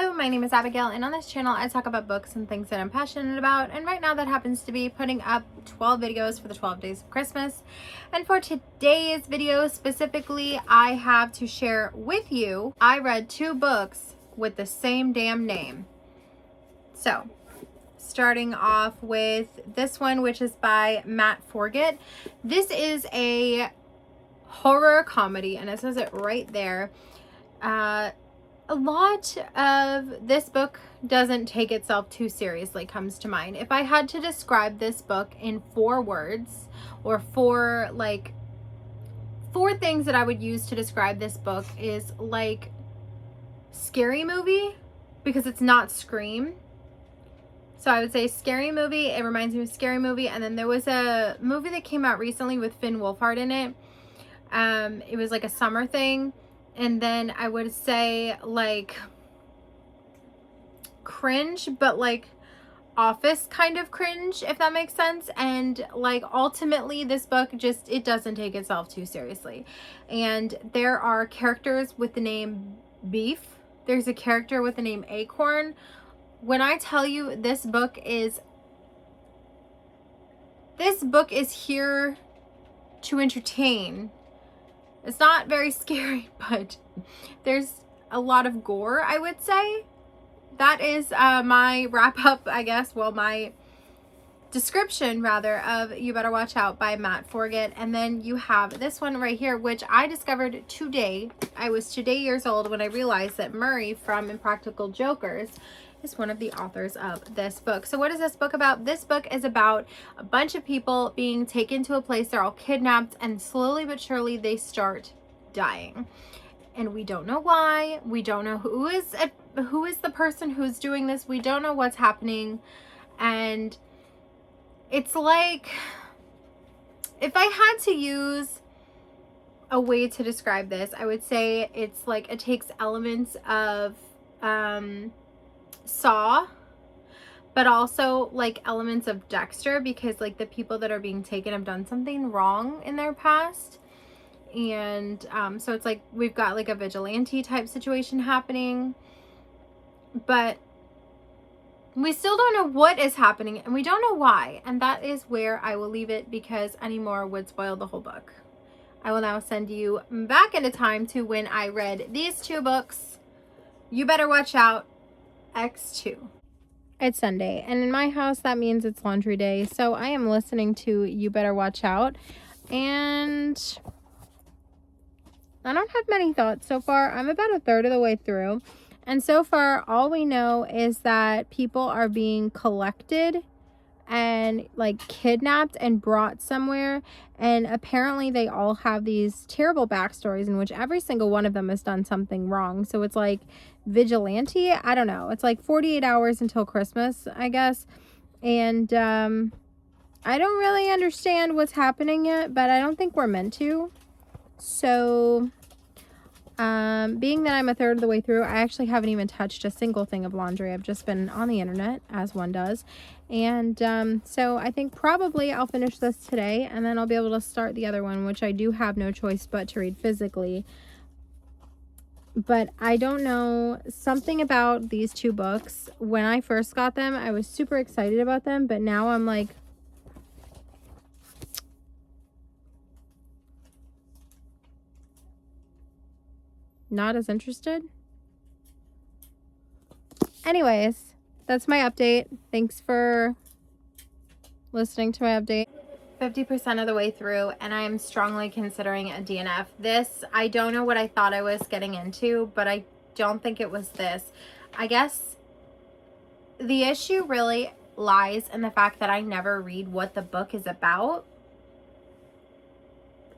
Hello, my name is Abigail, and on this channel I talk about books and things that I'm passionate about, and right now that happens to be putting up 12 videos for the 12 days of Christmas. And for today's video specifically, I have to share with you, I read 2 books with the same damn name. So, starting off with this one, which is by Matt Forget. This is a horror comedy, and it says it right there. A lot of this book doesn't take itself too seriously, comes to mind. If I had to describe this book in 4 words, or 4 things that I would use to describe this book, is like scary movie, because it's not Scream. So I would say scary movie. It reminds me of scary movie. And then there was a movie that came out recently with Finn Wolfhard in it. It was like a summer thing. And then I would say like cringe, but like Office kind of cringe, if that makes sense. And like ultimately this book just, it doesn't take itself too seriously. And there are characters with the name Beef. There's a character with the name Acorn. When I tell you this book is here to entertain. It's not very scary, but there's a lot of gore, I would say. That is my wrap up, I guess. Well, my description, rather, of You Better Watch Out by Matt Forget. And then you have this one right here, which I discovered today. I was today years old when I realized that Murray from Impractical Jokers is one of the authors of this book. So what is this book about? This book is about a bunch of people being taken to a place. They're all kidnapped, and slowly but surely they start dying. And we don't know why. We don't know who is the person who's doing this. We don't know what's happening. And it's like, if I had to use a way to describe this, I would say it's like it takes elements of Saw, but also like elements of Dexter, because like the people that are being taken have done something wrong in their past. And so it's like we've got like a vigilante type situation happening, but we still don't know what is happening, and we don't know why. And that is where I will leave it, because any more would spoil the whole book. I will now send you back into time to when I read these 2 books. You Better Watch Out, X2. It's Sunday, and in my house that means it's laundry day, so I am listening to You Better Watch Out, and I don't have many thoughts so far. I'm about a third of the way through, and so far all we know is that people are being collected and like kidnapped and brought somewhere, and apparently they all have these terrible backstories in which every single one of them has done something wrong. So it's like vigilante, I don't know, it's like 48 hours until Christmas, I guess. And I don't really understand what's happening yet, but I don't think we're meant to. So being that I'm a third of the way through, I actually haven't even touched a single thing of laundry. I've just been on the internet, as one does. And so I think probably I'll finish this today, and then I'll be able to start the other one, which I do have no choice but to read physically. But I don't know, something about these 2 books, when I first got them, I was super excited about them, but now I'm like, not as interested. Anyways, that's my update. Thanks for listening to my update. 50% of the way through, and I am strongly considering a DNF. This, I don't know what I thought I was getting into, but I don't think it was this. I guess the issue really lies in the fact that I never read what the book is about.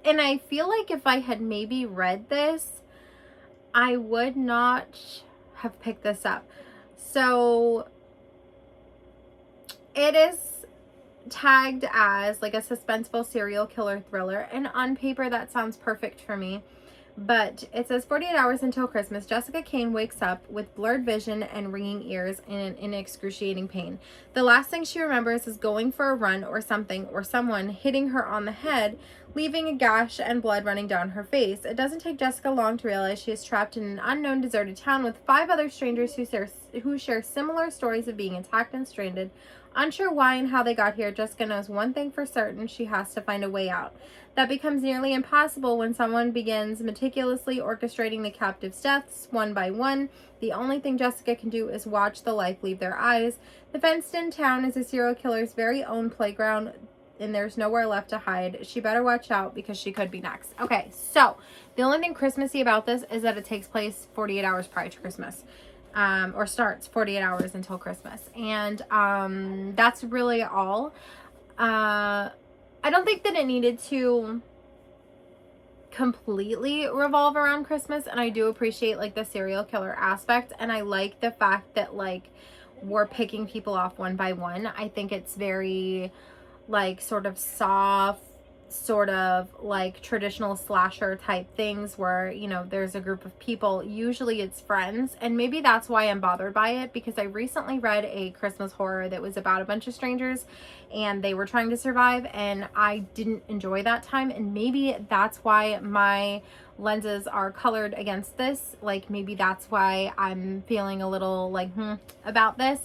And I feel like if I had maybe read this, I would not have picked this up. So it is tagged as like a suspenseful serial killer thriller, and on paper that sounds perfect for me, But it says 48 hours until Christmas. Jessica Kane wakes up with blurred vision and ringing ears and in excruciating pain. The last thing she remembers is going for a run or something, or someone hitting her on the head, leaving a gash and blood running down her face. It doesn't take Jessica long to realize she is trapped in an unknown deserted town with 5 other strangers who share similar stories of being attacked and stranded. Unsure why and how they got here, Jessica knows one thing for certain: she has to find a way out. That becomes nearly impossible when someone begins meticulously orchestrating the captives' deaths one by one. The only thing Jessica can do is watch the life leave their eyes. The fenced-in town is a serial killer's very own playground, and there's nowhere left to hide. She better watch out because she could be next. Okay, so the only thing Christmassy about this is that it takes place 48 hours prior to Christmas. Or starts 48 hours until Christmas. And that's really all. I don't think that it needed to completely revolve around Christmas, and I do appreciate like the serial killer aspect, and I like the fact that like we're picking people off one by one. I think it's very like sort of soft, sort of like traditional slasher type things where, you know, there's a group of people, usually it's friends, and maybe that's why I'm bothered by it, because I recently read a Christmas horror that was about a bunch of strangers and they were trying to survive, and I didn't enjoy that time, and maybe that's why my lenses are colored against this. Like maybe that's why I'm feeling a little like about this.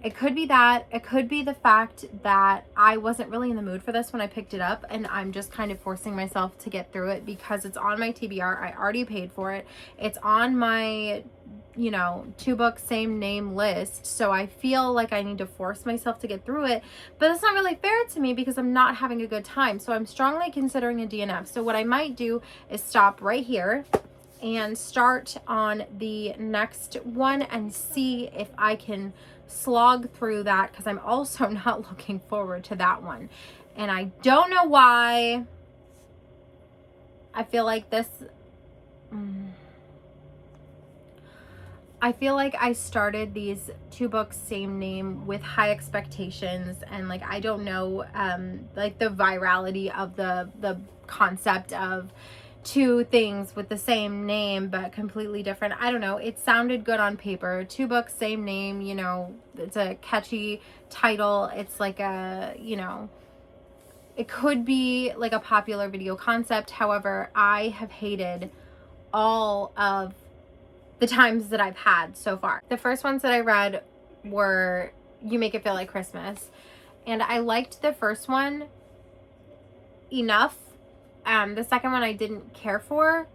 It could be that. It could be the fact that I wasn't really in the mood for this when I picked it up, and I'm just kind of forcing myself to get through it because it's on my TBR. I already paid for it. It's on my, you know, 2-book same name list. So I feel like I need to force myself to get through it. But it's not really fair to me because I'm not having a good time. So I'm strongly considering a DNF. So what I might do is stop right here and start on the next one and see if I can slog through that, because I'm also not looking forward to that one, and I don't know why. I feel like this I feel like I started these 2 books same name with high expectations, and like I don't know like the virality of the concept of 2 things with the same name but completely different. I don't know. It sounded good on paper. 2 books, same name, you know, it's a catchy title. It's like a, you know, it could be like a popular video concept. However, I have hated all of the times that I've had so far. The first ones that I read were You Make It Feel Like Christmas, and I liked the first one enough. The second one I didn't care for.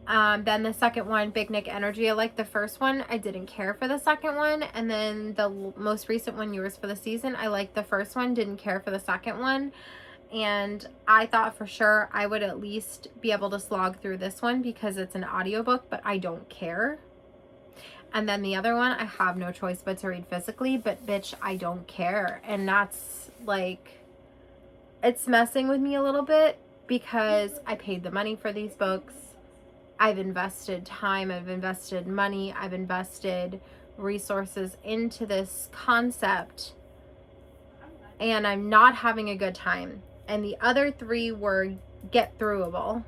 Then the second one, Big Nick Energy, I liked the first one. I didn't care for the second one. And then the most recent one, Yours for the Season, I liked the first one, didn't care for the second one. And I thought for sure I would at least be able to slog through this one because it's an audiobook, but I don't care. And then the other one, I have no choice but to read physically, but bitch, I don't care. And that's like, it's messing with me a little bit because I paid the money for these books. I've invested time, I've invested money, I've invested resources into this concept, and I'm not having a good time. And the other 3 were get throughable.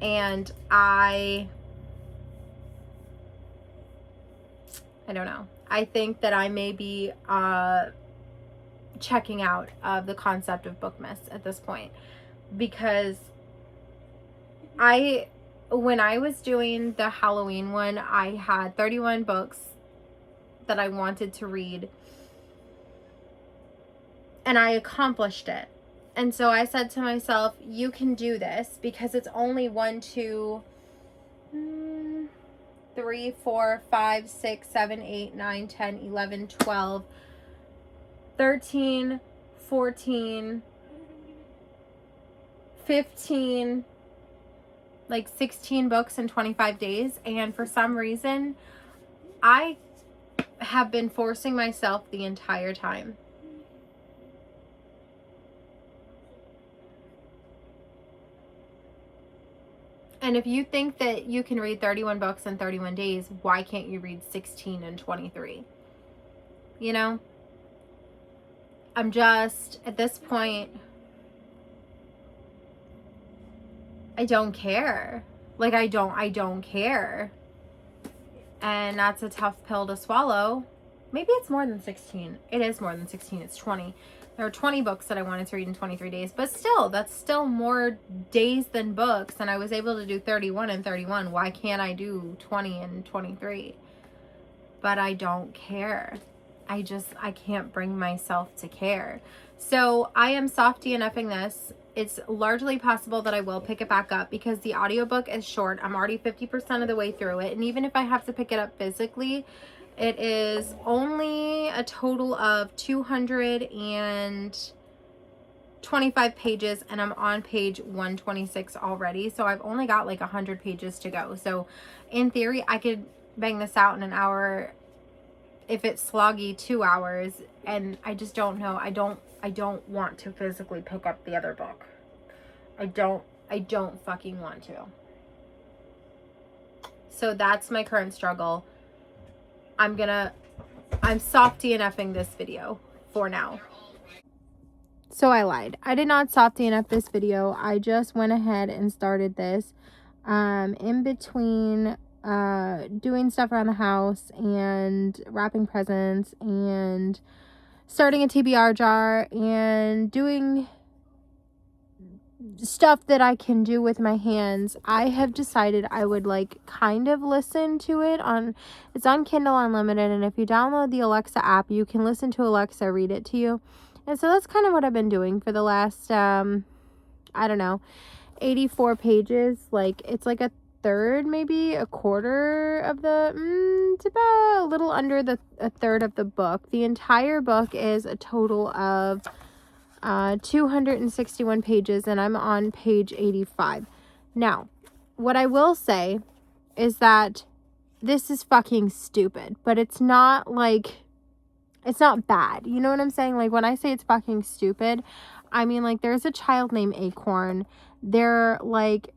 And I don't know. I think that I may be checking out of the concept of Bookmas at this point, because when I was doing the Halloween one, I had 31 books that I wanted to read, and I accomplished it. And so I said to myself, you can do this, because it's only 1, 2, 3, 4, 5, 6, 7, 8, 9, 10, 11, 12, 13, 14, 15, like 16 books in 25 days. And for some reason, I have been forcing myself the entire time. And if you think that you can read 31 books in 31 days, why can't you read 16 in 23? You know? I'm just, at this point, I don't care. Like, I don't care. And that's a tough pill to swallow. Maybe it's more than 16. It is more than 16. It's 20. There are 20 books that I wanted to read in 23 days. But still, that's still more days than books. And I was able to do 31 in 31. Why can't I do 20 and 23? But I don't care. I can't bring myself to care. So I am softy enoughing this. It's largely possible that I will pick it back up because the audiobook is short. I'm already 50% of the way through it. And even if I have to pick it up physically, it is only a total of 225 pages, and I'm on page 126 already. So I've only got like 100 pages to go. So in theory, I could bang this out in an hour. If it's sloggy, 2 hours. And I just don't know. I don't want to physically pick up the other book. I don't fucking want to. So that's my current struggle. I'm softy enoughing this video for now. So I lied. I did not softy enough this video. I just went ahead and started this in between doing stuff around the house and wrapping presents and starting a TBR jar and doing stuff that I can do with my hands. I have decided I would like kind of listen to it it's on Kindle Unlimited, and if you download the Alexa app, you can listen to Alexa read it to you. And so that's kind of what I've been doing for the last I don't know, 84 pages. Like, it's like a third, maybe a quarter of it's about a little under a third of the book. The entire book is a total of 261 pages, and I'm on page 85. Now, what I will say is that this is fucking stupid, but it's not bad. You know what I'm saying? Like, when I say it's fucking stupid, I mean, like, there's a child named Acorn. They're like,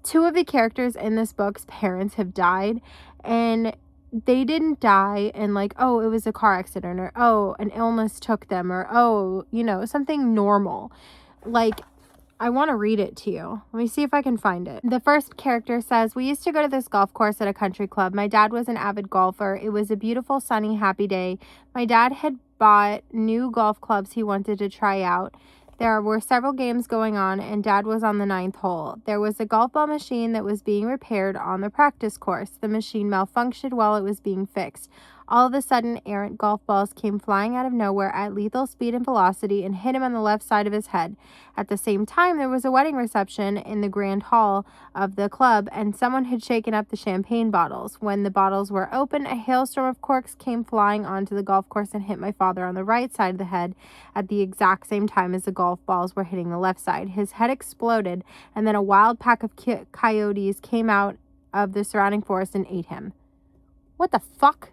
two of the characters in this book's parents have died, and they didn't die and like, oh, it was a car accident, or oh, an illness took them, or oh, you know, something normal. Like, I want to read it to you. Let me see if I can find it. The first character says, "We used to go to this golf course at a country club. My dad was an avid golfer. It was a beautiful, sunny, happy day. My dad had bought new golf clubs he wanted to try out. There were several games going on, and Dad was on the 9th hole. There was a golf ball machine that was being repaired on the practice course. The machine malfunctioned while it was being fixed. All of a sudden, errant golf balls came flying out of nowhere at lethal speed and velocity and hit him on the left side of his head. At the same time, there was a wedding reception in the grand hall of the club, and someone had shaken up the champagne bottles. When the bottles were open, a hailstorm of corks came flying onto the golf course and hit my father on the right side of the head at the exact same time as the golf balls were hitting the left side. His head exploded, and then a wild pack of coyotes came out of the surrounding forest and ate him." What the fuck?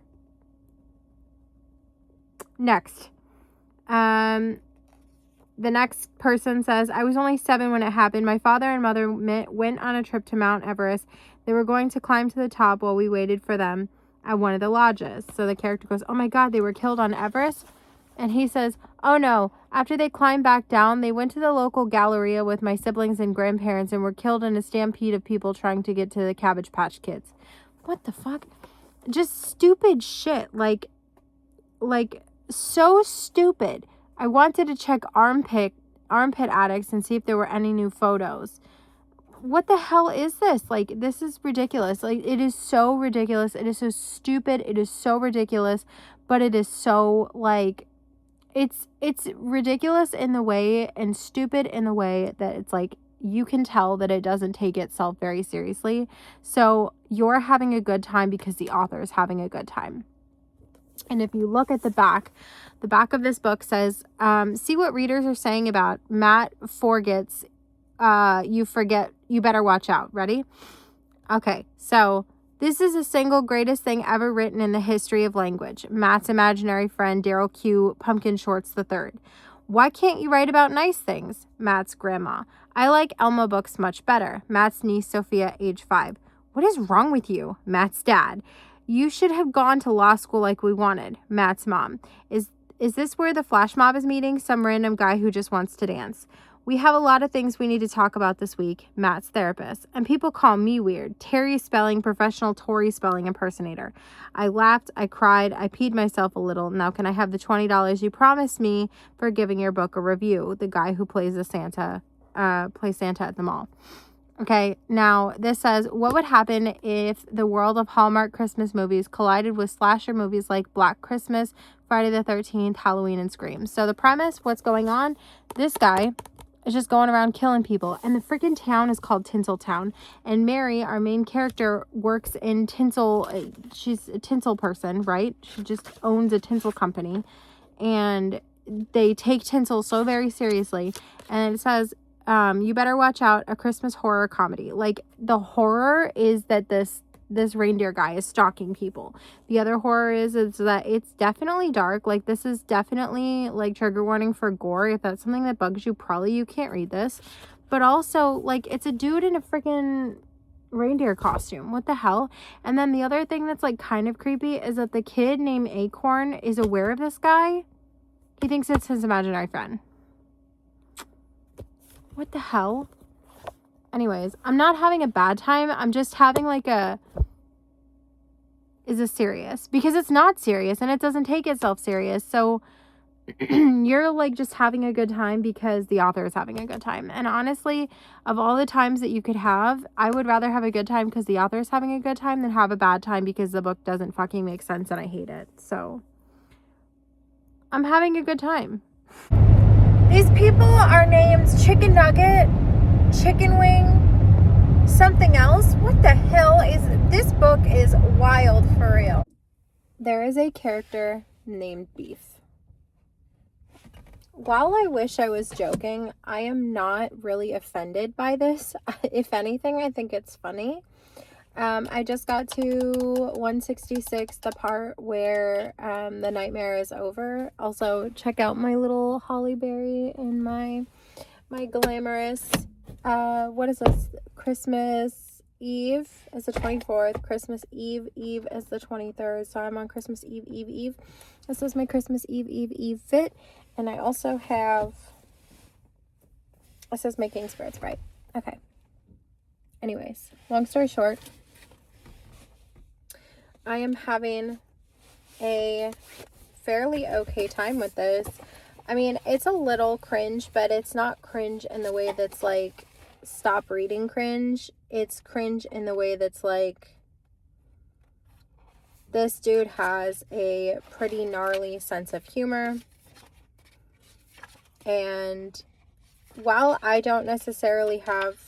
Next. The next person says, "I was only 7 when it happened. My father and mother went on a trip to Mount Everest. They were going to climb to the top while we waited for them at one of the lodges." So the character goes, "Oh my God, they were killed on Everest?" And he says, "Oh no, after they climbed back down, they went to the local Galleria with my siblings and grandparents and were killed in a stampede of people trying to get to the Cabbage Patch Kids." What the fuck? Just stupid shit. Like, so stupid. I wanted to check armpit addicts and see if there were any new photos. What the hell is this? Like, this is ridiculous. Like, it is so ridiculous. It is so stupid. It is so ridiculous. But it is so, like, it's ridiculous in the way and stupid in the way that it's like, you can tell that it doesn't take itself very seriously. So you're having a good time because the author is having a good time. And if you look at the back of this book says, "See what readers are saying about Matt Forget's you forget, you better watch out." Ready? Okay, so this is the single greatest thing ever written in the history of language. Matt's imaginary friend, Daryl Q. Pumpkin Shorts III. "Why can't you write about nice things?" Matt's grandma. "I like Elmo books much better." Matt's niece, Sophia, age 5. "What is wrong with you?" Matt's dad. "You should have gone to law school like we wanted." Matt's mom. Is this where the flash mob is meeting? Some random guy who just wants to dance." We have a lot of things we need to talk about this week, Matt's therapist. And people call me weird. Terry Spelling, professional Tori Spelling impersonator. I laughed, I cried, I peed myself a little. Now can I have the $20 you promised me for giving your book a review? The guy who plays Santa at the mall. Okay, now this says, what would happen if the world of Hallmark Christmas movies collided with slasher movies like Black Christmas, Friday the 13th, Halloween, and Scream? So the premise, what's going on? This guy is just going around killing people, and the freaking town is called Tinseltown. And Mary, our main character, works in tinsel. She's a tinsel person, right? She just owns a tinsel company, and they take tinsel so very seriously. And it says, you better watch out, a Christmas horror comedy. Like, the horror is that this reindeer guy is stalking people. The other horror is that it's definitely dark. Like, this is definitely, like, trigger warning for gore. If that's something that bugs you, probably you can't read this. But also, like, it's a dude in a freaking reindeer costume. What the hell? And then the other thing that's, like, kind of creepy is that the kid named Acorn is aware of this guy. He thinks it's his imaginary friend. What the hell? Anyways, I'm not having a bad time. I'm just having like is this serious? Because it's not serious and it doesn't take itself serious. So you're like just having a good time because the author is having a good time. And honestly, of all the times that you could have, I would rather have a good time because the author is having a good time than have a bad time because the book doesn't fucking make sense and I hate it. So I'm having a good time. These people are named Chicken Nugget, Chicken Wing, something else. What the hell is this? Book is wild for real. There is a character named Beef. While I wish I was joking, I am not really offended by this. If anything, I think it's funny. I just got to 166, the part where the nightmare is over. Also, check out my little holly berry and my glamorous, what is this? Christmas Eve is the 24th. Christmas Eve is the 23rd. So I'm on Christmas Eve. This is my Christmas Eve fit. And I also have, it says making spirits bright. Okay. Anyways, long story short, I am having a fairly okay time with this. I mean, it's a little cringe, but it's not cringe in the way that's like stop reading cringe. It's cringe in the way that's like this dude has a pretty gnarly sense of humor. And while I don't necessarily have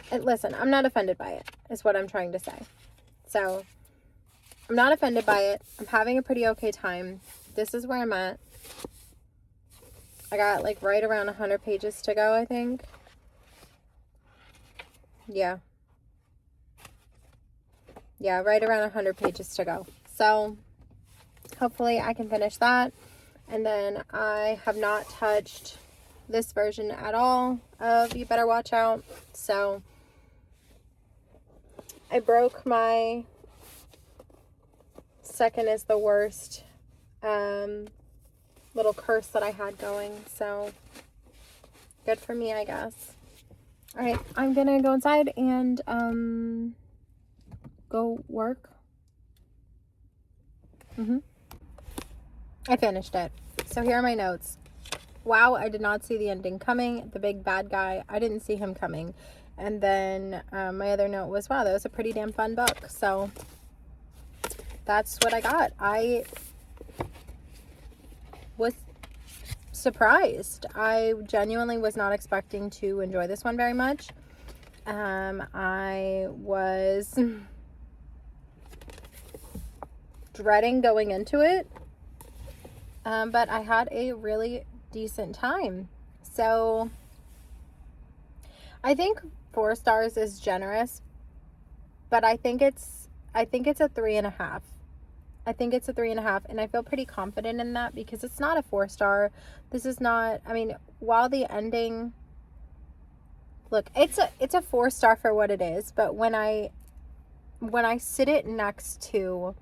listen, I'm not offended by it, is what I'm trying to say. So, I'm not offended by it. I'm having a pretty okay time. This is where I'm at. I got like right around 100 pages to go, I think. Yeah. Yeah, right around 100 pages to go. So, hopefully I can finish that. And then I have not touched this version at all of You Better Watch Out. So, I broke my second is the worst little curse that I had going. So, good for me, I guess. Alright, I'm gonna go inside and go work. I finished it. So here are my notes. Wow, I did not see the ending coming. The big bad guy, I didn't see him coming. And then my other note was, wow, that was a pretty damn fun book. So that's what I got. I was surprised. I genuinely was not expecting to enjoy this one very much. I was dreading going into it. But I had a really decent time. So I think 4 stars is generous, but I think it's a 3.5. I think it's a 3.5, and I feel pretty confident in that because it's not a 4-star. This is not, I mean, while the ending, look, it's a 4-star for what it is, but when I sit it next to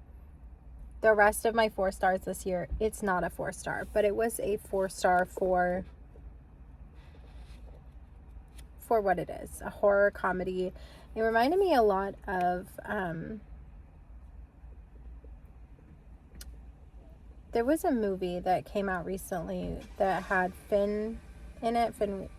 the rest of my 4 stars this year, it's not a 4-star, but it was a 4-star for what it is, a horror comedy. It reminded me a lot of, there was a movie that came out recently that had Finn in it, Finn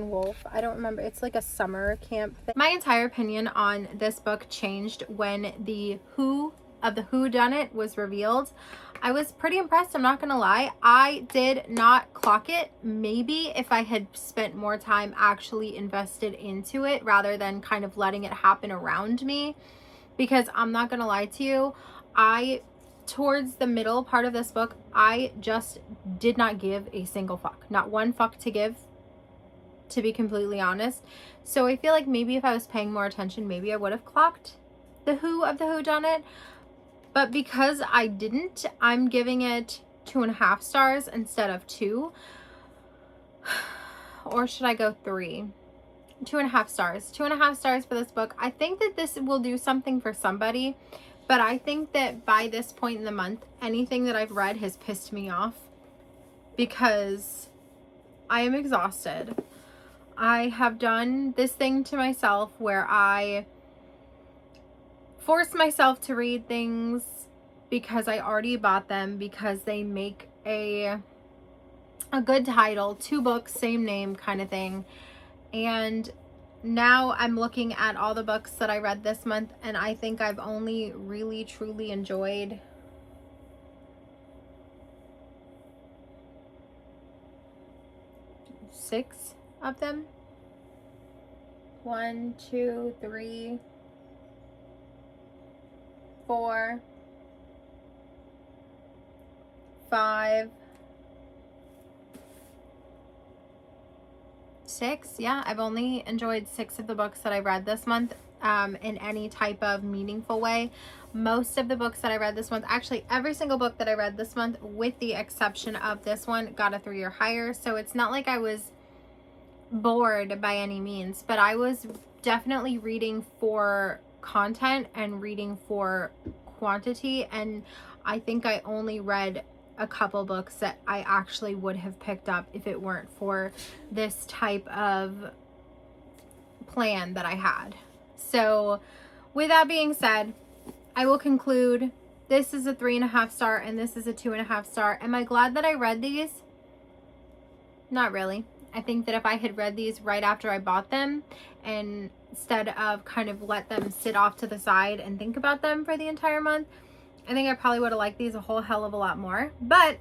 Wolf. I don't remember. It's like a summer camp thing. My entire opinion on this book changed when the who of the whodunit was revealed. I was pretty impressed, I'm not gonna lie. I did not clock it. Maybe if I had spent more time actually invested into it rather than kind of letting it happen around me, because I'm not gonna lie to you, towards the middle part of this book, I just did not give a single fuck. Not one fuck to give, to be completely honest. So I feel like maybe if I was paying more attention, maybe I would have clocked the who of the whodunit. But because I didn't, I'm giving it 2.5 stars instead of 2. Or should I go 3? 2.5 stars. 2.5 stars for this book. I think that this will do something for somebody, but I think that by this point in the month, anything that I've read has pissed me off because I am exhausted. I have done this thing to myself where I force myself to read things because I already bought them, because they make a good title, 2 books, same name kind of thing. And now I'm looking at all the books that I read this month, and I think I've only really truly enjoyed six of them. 1, 2, 3, 4, 5, 6. Yeah, I've only enjoyed 6 of the books that I read this month in any type of meaningful way. Most of the books that I read this month, actually every single book that I read this month with the exception of this one, got a 3 or higher. So it's not like I was bored by any means, but I was definitely reading for content and reading for quantity, and I think I only read a couple books that I actually would have picked up if it weren't for this type of plan that I had. So with that being said, I will conclude this is a 3.5 star and this is a 2.5 star. Am I glad that I read these? Not really. I think that if I had read these right after I bought them, and instead of kind of let them sit off to the side and think about them for the entire month, I think I probably would have liked these a whole hell of a lot more. But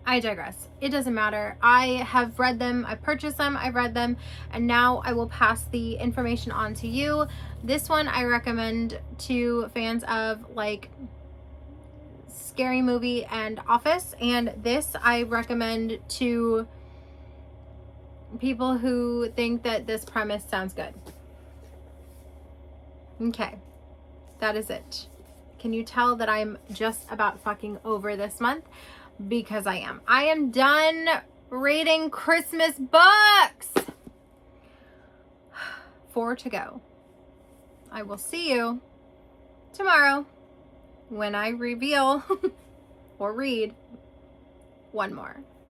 I digress. It doesn't matter. I have read them, I purchased them, I've read them, and now I will pass the information on to you. This one I recommend to fans of like Scary Movie and Office, and this I recommend to people who think that this premise sounds good. Okay, that is it. Can you tell that I'm just about fucking over this month? Because I am. I am done reading Christmas books. 4 to go. I will see you tomorrow when I reveal or read one more.